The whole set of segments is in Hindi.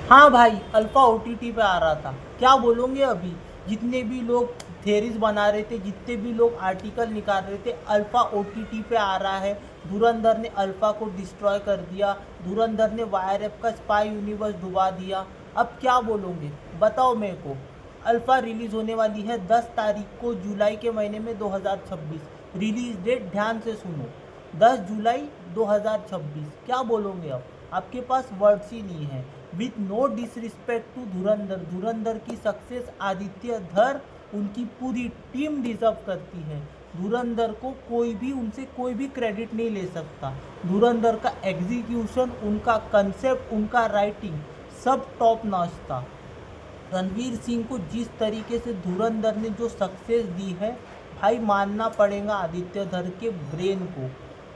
हाँ भाई, अल्फा ओटीटी पे आ रहा था। क्या बोलोगे अभी? जितने भी लोग थेरीज बना रहे थे, जितने भी लोग आर्टिकल निकाल रहे थे, अल्फा ओटीटी पे आ रहा है। धुरंधर ने अल्फा को डिस्ट्रॉय कर दिया। धुरंधर ने वायरएफ का स्पाई यूनिवर्स डुबा दिया। अब क्या बोलोगे? बताओ मेरे को। अल्फा रिलीज होने वाली है 10 तारीख को, जुलाई के महीने में 2026। रिलीज डेट ध्यान से सुनो, 10 जुलाई 2026। क्या बोलोगे अब? आपके पास वर्ड्स ही नहीं है। विथ नो डिसरिस्पेक्ट टू धुरंधर, धुरंधर की सक्सेस आदित्य धर उनकी पूरी टीम डिजर्व करती है। धुरंधर को कोई भी उनसे कोई भी क्रेडिट नहीं ले सकता। धुरंधर का एग्जीक्यूशन, उनका कंसेप्ट, उनका राइटिंग सब टॉप नॉच था। रणवीर सिंह को जिस तरीके से धुरंधर ने जो सक्सेस दी है, भाई मानना पड़ेगा आदित्य धर के ब्रेन को।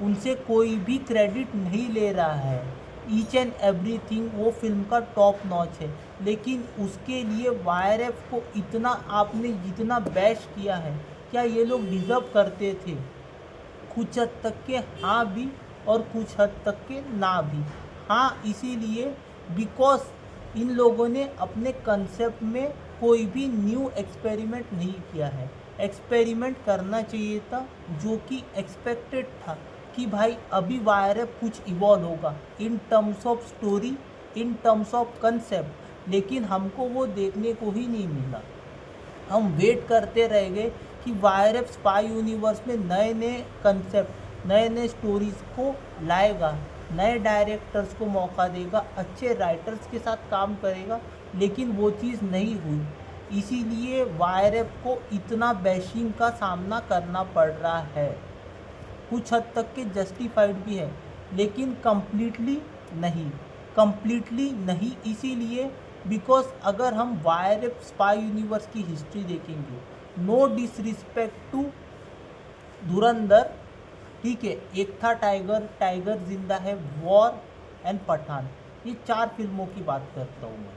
उनसे कोई भी क्रेडिट नहीं ले रहा है। ईच एंड एवरीथिंग वो फिल्म का टॉप नॉच है। लेकिन उसके लिए वायरएफ को इतना आपने जितना बैश किया है, क्या ये लोग डिज़र्व करते थे? कुछ हद तक के हाँ भी, और कुछ हद तक के ना भी। हाँ इसीलिए बिकॉज इन लोगों ने अपने कंसेप्ट में कोई भी न्यू एक्सपेरिमेंट नहीं किया है। एक्सपेरिमेंट करना चाहिए था, जो कि एक्सपेक्टेड था कि भाई अभी वायरअप कुछ इवॉल्व होगा in terms of story, in terms of concept. लेकिन हमको वो देखने को ही नहीं मिला। हम वेट करते रह गए कि वायरएफ स्पाई यूनिवर्स में नए नए कंसेप्ट, नए नए स्टोरीज को लाएगा, नए डायरेक्टर्स को मौका देगा, अच्छे राइटर्स के साथ काम करेगा। लेकिन वो चीज़ नहीं हुई। इसीलिए वायरएफ को इतना बैशिंग का सामना करना पड़ रहा है। कुछ हद तक के जस्टिफाइड भी है, लेकिन कंप्लीटली नहीं। इसीलिए बिकॉज अगर हम वायरएफ स्पाई यूनिवर्स की हिस्ट्री देखेंगे, नो डिसरिस्पेक्ट टू धुरंधर, ठीक है, एक था टाइगर, टाइगर जिंदा है, वॉर एंड पठान, ये 4 फिल्मों की बात करता हूँ मैं।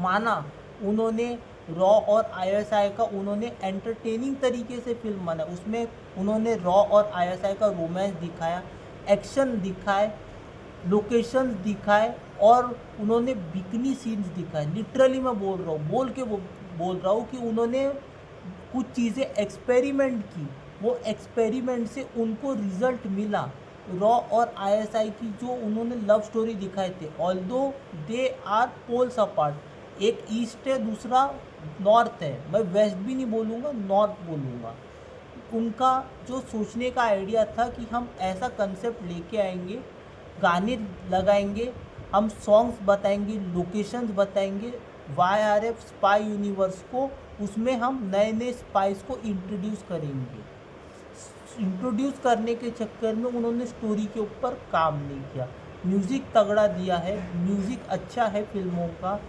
माना उन्होंने रॉ और आईएसआई का उन्होंने एंटरटेनिंग तरीके से फिल्म बनाया। उसमें उन्होंने रॉ और आईएसआई का रोमांस दिखाया, एक्शन दिखाए, लोकेशंस दिखाए, और उन्होंने बिकनी सीन्स दिखाए। लिटरली मैं बोल रहा हूँ, बोल रहा हूँ कि उन्होंने कुछ चीज़ें एक्सपेरिमेंट की। वो एक्सपेरिमेंट से उनको रिजल्ट मिला। रॉ और आईएसआई की जो उन्होंने लव स्टोरी दिखाए थे, although they are poles apart, एक ईस्ट है दूसरा नॉर्थ है, मैं वेस्ट भी नहीं बोलूँगा, नॉर्थ बोलूँगा। उनका जो सोचने का आइडिया था कि हम ऐसा कंसेप्ट लेके आएंगे, गाने लगाएंगे, हम सॉन्ग्स बताएंगे, लोकेशंस बताएंगे, वाईआरएफ स्पाई यूनिवर्स को, उसमें हम नए नए स्पाइस को इंट्रोड्यूस करेंगे। इंट्रोड्यूस करने के चक्कर में उन्होंने स्टोरी के ऊपर काम नहीं किया। म्यूज़िक तगड़ा दिया है, म्यूज़िक अच्छा है फिल्मों का,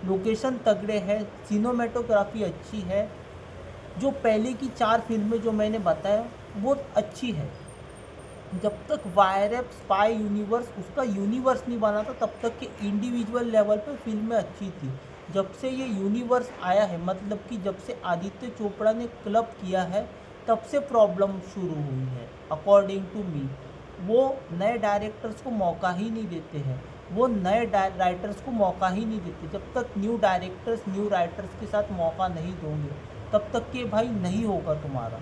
लोकेशन तगड़े है, सिनेमेटोग्राफी अच्छी है। जो पहले की 4 फिल्में जो मैंने बताया वो अच्छी है। जब तक वायरएफ स्पाई यूनिवर्स उसका यूनिवर्स नहीं बना था, तब तक के इंडिविजुअल लेवल पे फिल्में अच्छी थी। जब से ये यूनिवर्स आया है, मतलब कि जब से आदित्य चोपड़ा ने क्लब किया है, तब से प्रॉब्लम शुरू हुई है अकॉर्डिंग टू मी। वो नए डायरेक्टर्स को मौका ही नहीं देते हैं, वो नए राइटर्स को मौका ही नहीं देते। जब तक न्यू डायरेक्टर्स न्यू राइटर्स के साथ मौका नहीं दोगे, तब तक के भाई नहीं होगा तुम्हारा,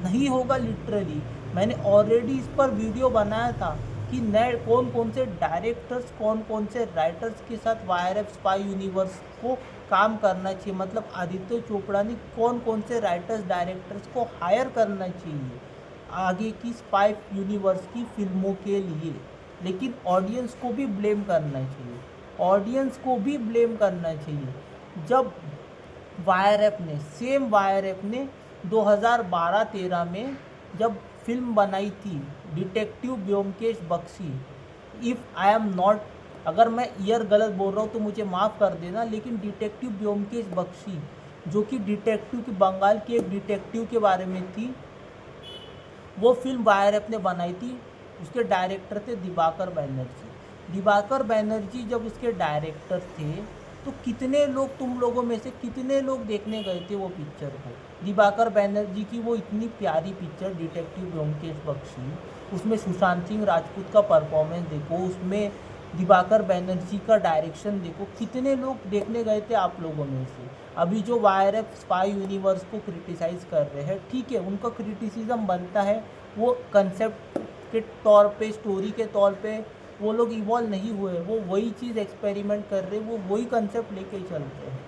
नहीं होगा लिटरली। मैंने ऑलरेडी इस पर वीडियो बनाया था कि नए कौन कौन से डायरेक्टर्स, कौन कौन से राइटर्स के साथ वायरएफ स्पाई यूनिवर्स को काम करना चाहिए, मतलब आदित्य चोपड़ा ने कौन कौन से राइटर्स डायरेक्टर्स को हायर करना चाहिए आगे की स्पाई यूनिवर्स की फिल्मों के लिए। लेकिन ऑडियंस को भी ब्लेम करना चाहिए, ऑडियंस को भी ब्लेम करना चाहिए। जब वायरएफ ने 2012-13 में जब फिल्म बनाई थी detective Byomkesh Bakshi, if I am not, अगर मैं ईयर गलत बोल रहा हूँ तो मुझे माफ़ कर देना, लेकिन डिटेक्टिव ब्योमकेश बख्शी जो कि डिटेक्टिव की बंगाल के एक डिटेक्टिव के बारे में थी, वो फिल्म वायरएफ ने बनाई थी। उसके डायरेक्टर थे दिवाकर बैनर्जी। दिवाकर बैनर्जी जब उसके डायरेक्टर थे, तो कितने लोग, तुम लोगों में से कितने लोग देखने गए थे वो पिक्चर को? दिवाकर बैनर्जी की वो इतनी प्यारी पिक्चर डिटेक्टिव ब्योमकेश बख्शी, उसमें सुशांत सिंह राजपूत का परफॉर्मेंस देखो, उसमें दिवाकर बैनर्जी का डायरेक्शन देखो, कितने लोग देखने गए थे आप लोगों में से। अभी जो वायरएफ स्पाई यूनिवर्स को क्रिटिसाइज़ कर रहे हैं, ठीक है, उनका क्रिटिसिज्म बनता है, वो कंसेप्ट के तौर पे, स्टोरी के तौर पे वो लोग इवॉल्व नहीं हुए, वो वही चीज़ एक्सपेरिमेंट कर रहे, वो वही कंसेप्ट लेके चल रहे हैं,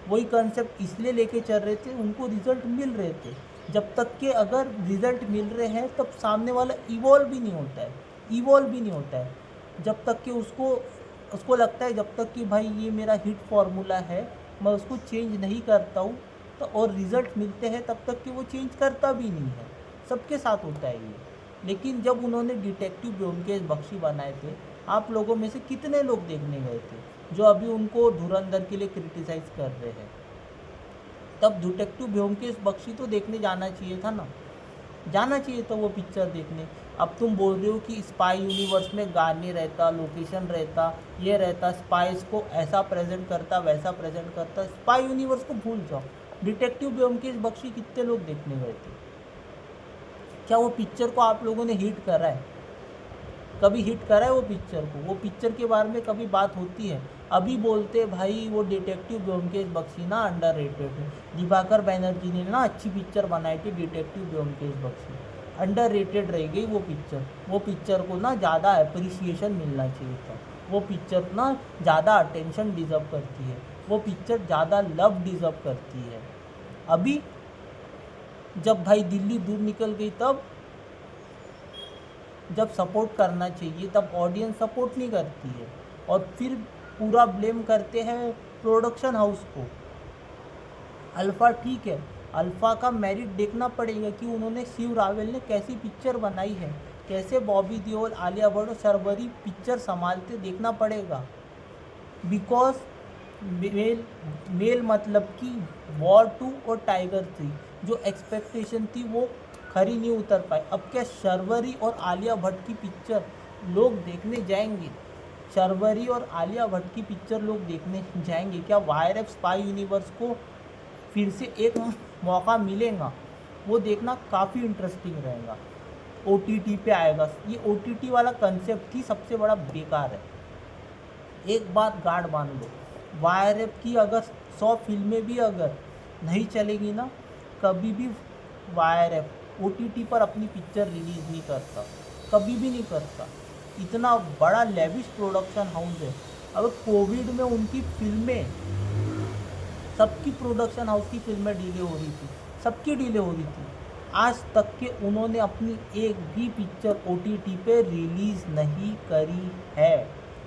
वही कंसेप्ट इसलिए लेके चल रहे थे, उनको रिजल्ट मिल रहे थे। जब तक कि अगर रिजल्ट मिल रहे हैं तब सामने वाला इवॉल्व भी नहीं होता है, इवॉल्व भी नहीं होता है। जब तक कि उसको लगता है, जब तक कि भाई ये मेरा हिट फार्मूला है, मैं उसको चेंज नहीं करता हूँ, तो और रिज़ल्ट मिलते हैं तब तक कि वो चेंज करता भी नहीं है। सबके साथ होता है ये। लेकिन जब उन्होंने डिटेक्टिव ब्योमकेश बख्शी बनाए थे, आप लोगों में से कितने लोग देखने गए थे जो अभी उनको धुरंधर के लिए क्रिटिसाइज़ कर रहे हैं? तब डिटेक्टिव ब्योमकेश बख्शी तो देखने जाना चाहिए था ना, जाना चाहिए था वो पिक्चर देखने। अब तुम बोल रहे हो कि स्पाई यूनिवर्स में गाने रहता, लोकेशन रहता, ये रहता, स्पाइस को ऐसा प्रेजेंट करता, वैसा प्रेजेंट करता, स्पाई यूनिवर्स को भूल जाओ। डिटेक्टिव ब्योमकेश बख्शी कितने लोग देखने गए थे? क्या वो पिक्चर को आप लोगों ने हिट करा है? कभी हिट करा है वो पिक्चर को? वो पिक्चर के बारे में कभी बात होती है? अभी बोलते भाई वो डिटेक्टिव ब्योमकेश बख्शी ना अंडररेटेड है, दिवाकर बैनर्जी ने ना अच्छी पिक्चर बनाई थी डिटेक्टिव ब्योमकेश बख्शी, अंडररेटेड रह गई वो पिक्चर। वो पिक्चर को ना ज़्यादा अप्रिसिएशन मिलना चाहिए था, वो पिक्चर ना ज़्यादा अटेंशन डिज़र्व करती है, वो पिक्चर ज़्यादा लव डिज़र्व करती है। अभी जब भाई दिल्ली दूर निकल गई, तब जब सपोर्ट करना चाहिए तब ऑडियंस सपोर्ट नहीं करती है, और फिर पूरा ब्लेम करते हैं प्रोडक्शन हाउस को। अल्फ़ा ठीक है, अल्फ़ा का मेरिट देखना पड़ेगा कि उन्होंने, शिव रावल ने कैसी पिक्चर बनाई है, कैसे बॉबी देओल, आलिया भट्ट और शर्वरी पिक्चर संभालते, देखना पड़ेगा। बिकॉज मेल मतलब कि वॉर 2 और टाइगर 3 जो एक्सपेक्टेशन थी वो खरी नहीं उतर पाई। अब क्या शर्वरी और आलिया भट्ट की पिक्चर लोग देखने जाएंगे? शर्वरी और आलिया भट्ट की पिक्चर लोग देखने जाएंगे क्या? वायरएफ स्पाई यूनिवर्स को फिर से एक मौका मिलेगा, वो देखना काफ़ी इंटरेस्टिंग रहेगा। OTT पे आएगा, ये OTT वाला कंसेप्ट ही सबसे बड़ा बेकार है। एक बात गार्ड बांध लो, वायरएफ की अगर 100 फिल्में भी अगर नहीं चलेगी ना, कभी भी वायरएफ OTT पर अपनी पिक्चर रिलीज़ नहीं करता, कभी भी नहीं करता। इतना बड़ा लेविश प्रोडक्शन हाउस है। अगर कोविड में उनकी फिल्में, सबकी प्रोडक्शन हाउस की फिल्में डिले हो रही थी, सबकी डिले हो रही थी, आज तक के उन्होंने अपनी एक भी पिक्चर OTT पे रिलीज़ नहीं करी है।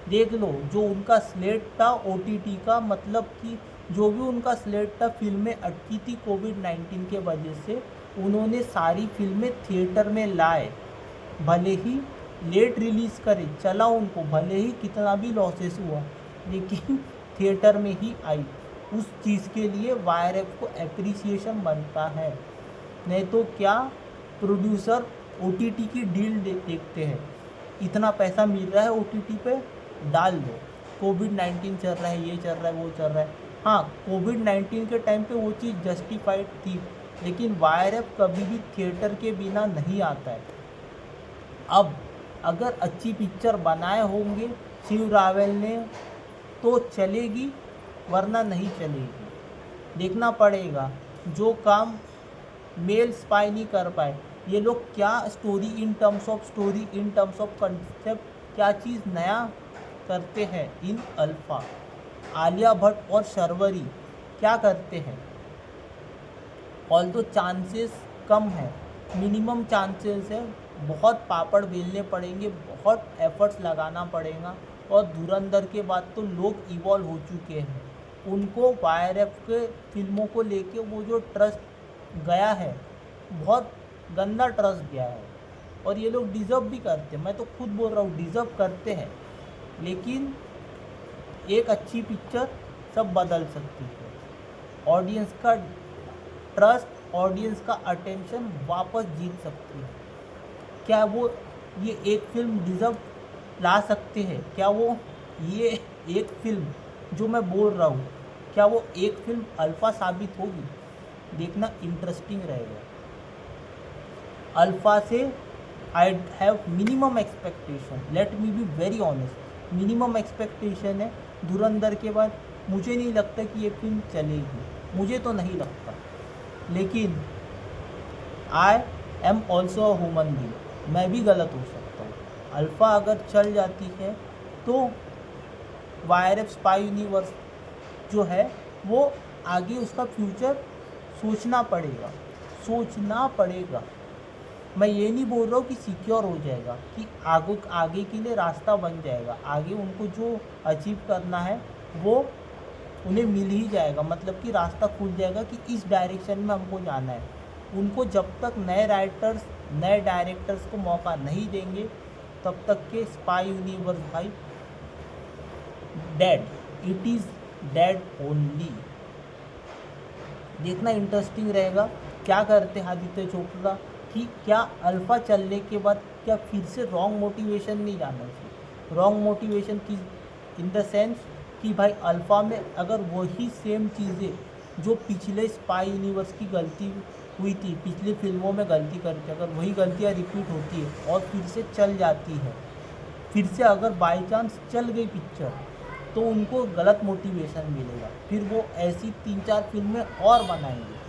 देख लो, जो उनका स्लेट था OTT का, मतलब कि जो भी उनका स्लेट था, फिल्में अटकी थी कोविड-19 के वजह से, उन्होंने सारी फिल्में थिएटर में लाए, भले ही लेट रिलीज़ करे, चला उनको, भले ही कितना भी लॉसेस हुआ, लेकिन थिएटर में ही आई। उस चीज़ के लिए वायरएफ को एप्रिसिएशन बनता है। नहीं तो क्या, प्रोड्यूसर OTT की डील देखते हैं, इतना पैसा मिल रहा है OTT पे, डाल दो। कोविड-19 चल रहा है, ये चल रहा है, वो चल रहा है। हाँ, कोविड-19 के टाइम पे वो चीज़ जस्टिफाइड थी, लेकिन वायरएफ कभी भी थिएटर के बिना नहीं आता है। अब अगर अच्छी पिक्चर बनाए होंगे शिव रावल ने तो चलेगी, वरना नहीं चलेगी। देखना पड़ेगा। जो काम मेल स्पाई नहीं कर पाए, ये लोग क्या story in terms of story, in terms of concept, क्या चीज़ नया करते हैं इन अल्फ़ा। आलिया भट्ट और शर्वरी क्या करते हैं? ऑल दो चांसेस कम है, मिनिमम चांसेस है, बहुत पापड़ बेलने पड़ेंगे, बहुत एफर्ट्स लगाना पड़ेगा। और धुरंधर के बाद तो लोग इवॉल्व हो चुके हैं, उनको वायरएफ के फिल्मों को लेके वो जो ट्रस्ट गया है, बहुत गंदा ट्रस्ट गया है, और ये लोग डिज़र्व भी करते हैं। मैं तो खुद बोल रहा हूँ, डिज़र्व करते हैं, लेकिन एक अच्छी पिक्चर सब बदल सकती है। ऑडियंस का ट्रस्ट, ऑडियंस का अटेंशन वापस जीत सकती है। क्या वो ये एक फिल्म डिज़र्व ला सकते हैं? क्या वो ये एक फिल्म जो मैं बोल रहा हूँ, क्या वो एक फिल्म अल्फ़ा साबित होगी? देखना इंटरेस्टिंग रहेगा। अल्फ़ा से I have minimum expectation, let me be very honest. Minimum expectation है। धुरंधर के बाद मुझे नहीं लगता कि ये फिल्म चलेगी, मुझे तो नहीं लगता, लेकिन I am also a human being, मैं भी गलत हो सकता हूँ। अल्फ़ा अगर चल जाती है तो वायरएफ स्पाई यूनिवर्स जो है वो आगे उसका फ्यूचर सोचना पड़ेगा। मैं ये नहीं बोल रहा हूँ कि सिक्योर हो जाएगा, कि आगे के लिए रास्ता बन जाएगा, आगे उनको जो अचीव करना है वो उन्हें मिल ही जाएगा, मतलब कि रास्ता खुल जाएगा कि इस डायरेक्शन में हमको जाना है। उनको जब तक नए राइटर्स नए डायरेक्टर्स को मौका नहीं देंगे तब तक के स्पाई यूनिवर्स भाई dead, it is dead only. देखना इंटरेस्टिंग रहेगा क्या करते हैं आदित्य चोपड़ा, कि क्या अल्फ़ा चलने के बाद क्या फिर से रॉन्ग मोटिवेशन नहीं जाना चाहिए। रॉन्ग मोटिवेशन की इन द सेंस कि भाई अल्फ़ा में अगर वही सेम चीज़ें जो पिछले स्पाई यूनिवर्स की गलती हुई थी, पिछली फिल्मों में गलती करके अगर वही गलतियाँ रिपीट होती है और फिर से चल जाती है, फिर से अगर बाय चांस चल गई पिक्चर, तो उनको गलत मोटिवेशन मिलेगा, फिर वो ऐसी 3-4 फिल्में और बनाएंगे।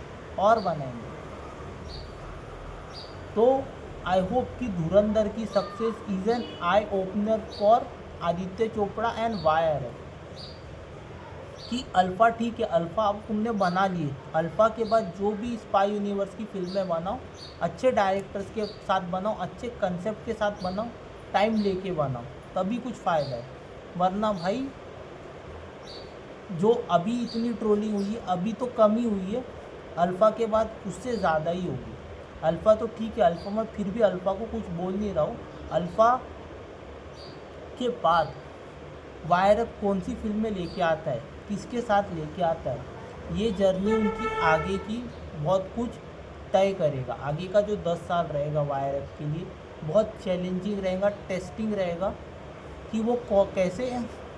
तो आई होप कि धुरंधर की success is an eye opener for Aditya Chopra and YRF, कि अल्फ़ा ठीक है, अल्फ़ा अब तुमने बना लिए, अल्फ़ा के बाद जो भी स्पाई यूनिवर्स की फिल्में बनाओ, अच्छे डायरेक्टर्स के साथ बनाओ, अच्छे कंसेप्ट के साथ बनाओ, टाइम लेके बनाओ, तभी कुछ फ़ायदा है। वरना भाई जो अभी इतनी ट्रोलिंग हुई है, अभी तो कम ही हुई है, अल्फ़ा के बाद उससे ज़्यादा ही होगी। अल्फ़ा तो ठीक है, अल्फ़ा मैं फिर भी अल्फ़ा को कुछ बोल नहीं रहा हूँ। अल्फ़ा के बाद वायरएफ कौन सी फिल्में लेके आता है, किसके साथ लेके आता है, ये जर्नी उनकी आगे की बहुत कुछ तय करेगा। आगे का जो 10 साल रहेगा वायरएफ के लिए बहुत चैलेंजिंग रहेगा, टेस्टिंग रहेगा, कि वो कैसे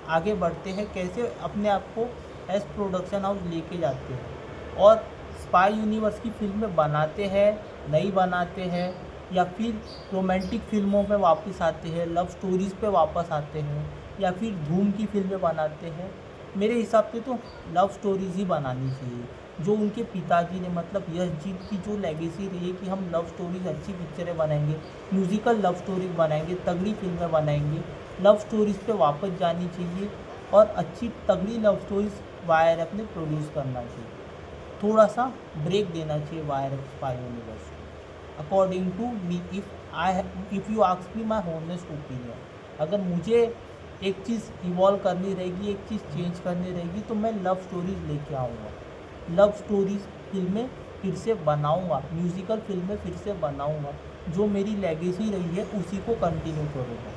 आगे बढ़ते हैं, कैसे अपने आप को एज प्रोडक्शन हाउस लेके जाते हैं, और स्पाई यूनिवर्स की फिल्में बनाते हैं, नहीं बनाते हैं, या फिर रोमांटिक फिल्मों पे वापस आते हैं, लव स्टोरीज़ पे वापस आते हैं, या फिर धूम की फिल्में बनाते हैं। मेरे हिसाब से तो लव स्टोरीज़ ही बनानी चाहिए, जो उनके पिताजी ने, मतलब यश जीत की जो लेगेसी रही है कि हम लव स्टोरीज अच्छी पिक्चरें बनाएंगे, म्यूज़िकल लव स्टोरीज बनाएंगे, तगड़ी फिल्में बनाएंगे, लव स्टोरीज़ पे वापस जानी चाहिए, और अच्छी तगड़ी लव स्टोरीज वायरएफ ने प्रोड्यूस करना चाहिए। थोड़ा सा ब्रेक देना चाहिए वायरएफ स्पाई यूनिवर्स को, according to me, if you ask me my honest opinion. अगर मुझे एक चीज़ इवॉल्व करनी रहेगी, एक चीज़ चेंज करनी रहेगी, तो मैं लव स्टोरीज़ लेके आऊँगा, लव स्टोरीज़ फिल्में फिर से बनाऊँगा, म्यूज़िकल फिल्में फिर से बनाऊँगा, जो मेरी लेगेसी रही है उसी को कंटिन्यू करूँगा।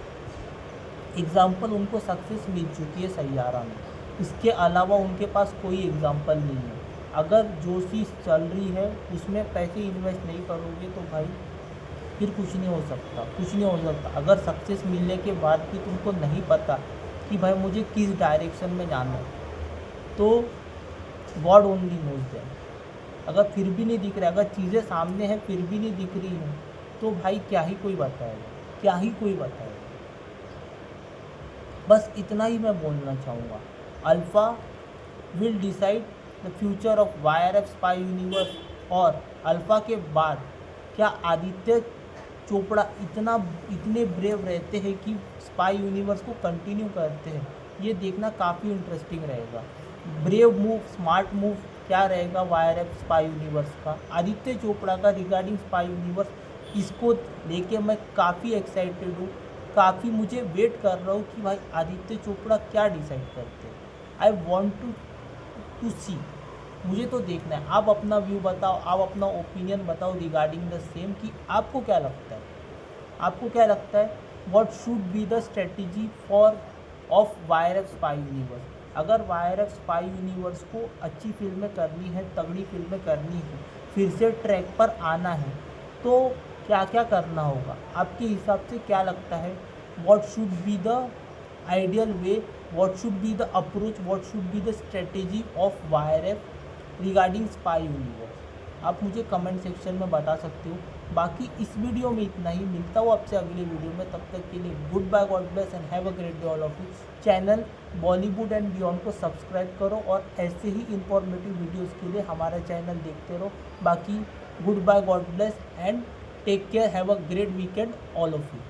एग्ज़ाम्पल उनको सक्सेस मिल चुकी है सैयारा में, इसके अलावा उनके पास कोई एग्ज़ाम्पल नहीं है। अगर जो चीज़ चल रही है उसमें पैसे इन्वेस्ट नहीं करोगे तो भाई फिर कुछ नहीं हो सकता। अगर सक्सेस मिलने के बाद भी तुमको नहीं पता कि भाई मुझे किस डायरेक्शन में जाना है, तो गॉड ओनली नोज दैट। अगर फिर भी नहीं दिख रहा है, अगर चीज़ें सामने हैं फिर भी नहीं दिख रही हैं, तो भाई क्या ही कोई बताएगा। बस इतना ही मैं बोलना चाहूँगा। Alpha will decide the future of YRF spy universe, और अल्फ़ा के बाद क्या आदित्य चोपड़ा इतने ब्रेव रहते हैं कि स्पाई यूनिवर्स को कंटिन्यू करते हैं, ये देखना काफ़ी इंटरेस्टिंग रहेगा। ब्रेव मूव, स्मार्ट मूव क्या रहेगा वायरएफ स्पाई यूनिवर्स का, आदित्य चोपड़ा का रिगार्डिंग स्पाई यूनिवर्स, इसको लेके मैं काफ़ी एक्साइटेड हूँ, काफ़ी मुझे वेट कर रहा हूँ कि भाई आदित्य चोपड़ा क्या डिसाइड करते हैं। आई वॉन्ट टू सी, मुझे तो देखना है। आप अपना व्यू बताओ, आप अपना ओपिनियन बताओ रिगार्डिंग द सेम, कि आपको क्या लगता है what should be the strategy of YRF spy universe. अगर वायरएफ स्पाई यूनिवर्स को अच्छी फिल्में करनी है, तगड़ी फिल्में करनी है, फिर से ट्रैक पर आना है, तो क्या क्या करना होगा आपके हिसाब से? क्या लगता है what should be the ideal way, what should be the approach, what should be the strategy of YRF regarding spy universe? आप मुझे कमेंट सेक्शन में बता सकते हो। बाकी इस वीडियो में इतना ही, मिलता हूँ आपसे अगले वीडियो में, तब तक के लिए good bye, god bless and have a great day all of you. Channel Bollywood and beyond को सब्सक्राइब करो और ऐसे ही इंफॉर्मेटिव वीडियोस के लिए हमारा चैनल देखते रहो। बाकी good bye, god bless and take care, have a great weekend all of you.